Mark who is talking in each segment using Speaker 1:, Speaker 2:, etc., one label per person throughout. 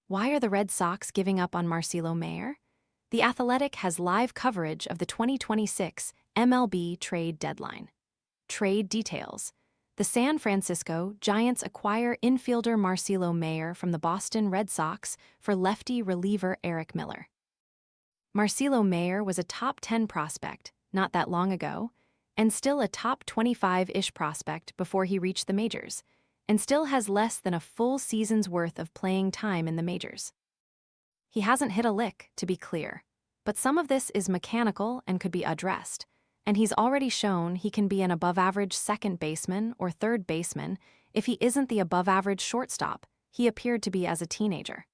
Speaker 1: Why are the Red Sox giving up on Marcelo Mayer? The Athletic has live coverage of the 2026 MLB Trade Deadline. Trade details. The San Francisco Giants acquire infielder Marcelo Mayer from the Boston Red Sox for lefty reliever Erik Miller. Marcelo Mayer was a top 10 prospect not that long ago, and still a top 25-ish prospect before he reached the majors, and still has less than a full season's worth of playing time in the majors. He hasn't hit a lick, to be clear, but some of this is mechanical and could be addressed, and he's already shown he can be an above-average second baseman or third baseman if he isn't the above-average shortstop he appeared to be as a teenager.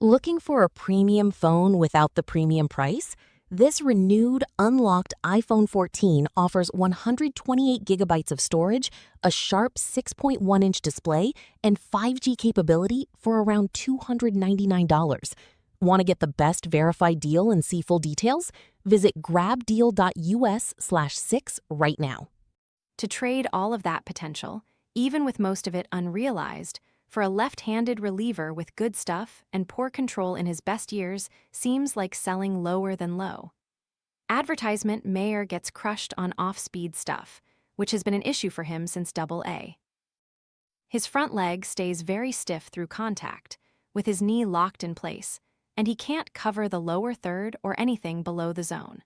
Speaker 2: Looking for a premium phone without the premium price? This renewed, unlocked iPhone 14 offers 128 gigabytes of storage, a sharp 6.1-inch display, and 5G capability for around $299. Want to get the best verified deal and see full details? Visit grabdeal.us/6 right now.
Speaker 1: To trade all of that potential, even with most of it unrealized, for a left-handed reliever with good stuff and poor control in his best years seems like selling lower than low. Advertisement Mayer gets crushed on off-speed stuff, which has been an issue for him since Double-A. His front leg stays very stiff through contact, with his knee locked in place, and he can't cover the lower third or anything below the zone.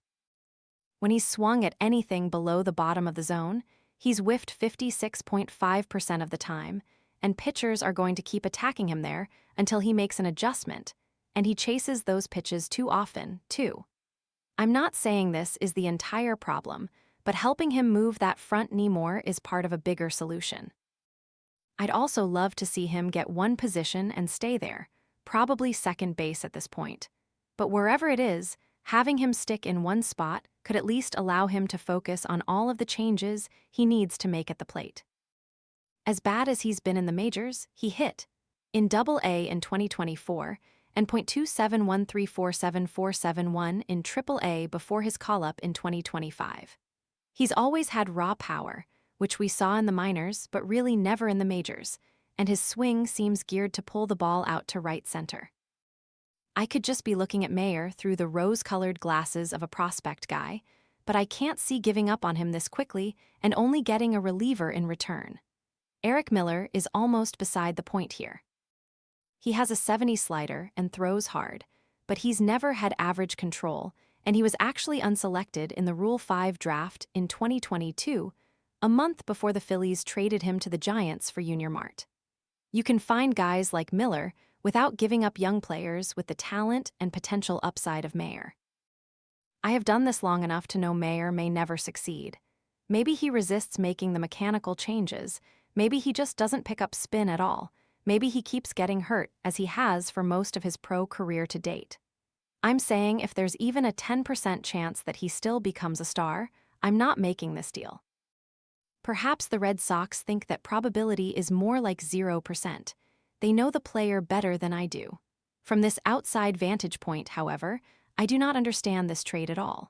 Speaker 1: When he's swung at anything below the bottom of the zone, he's whiffed 56.5% of the time, and pitchers are going to keep attacking him there until he makes an adjustment, and he chases those pitches too often, too. I'm not saying this is the entire problem, but helping him move that front knee more is part of a bigger solution. I'd also love to see him get one position and stay there, probably second base at this point. But wherever it is, having him stick in one spot could at least allow him to focus on all of the changes he needs to make at the plate. As bad as he's been in the majors, he hit in Double-A in 2024 and .271347471 in Triple-A before his call-up in 2025. He's always had raw power, which we saw in the minors but really never in the majors, and his swing seems geared to pull the ball out to right center. I could just be looking at Mayer through the rose-colored glasses of a prospect guy, but I can't see giving up on him this quickly and only getting a reliever in return. Erik Miller is almost beside the point here. He has a 70 slider and throws hard, but he's never had average control, and he was actually unselected in the Rule 5 draft in 2022, a month before the Phillies traded him to the Giants for Junior Mart. You can find guys like Miller without giving up young players with the talent and potential upside of Mayer. I have done this long enough to know Mayer may never succeed. Maybe he resists making the mechanical changes. Maybe he just doesn't pick up spin at all. Maybe he keeps getting hurt, as he has for most of his pro career to date. I'm saying if there's even a 10% chance that he still becomes a star, I'm not making this deal. Perhaps the Red Sox think that probability is more like 0%. They know the player better than I do. From this outside vantage point, however, I do not understand this trade at all.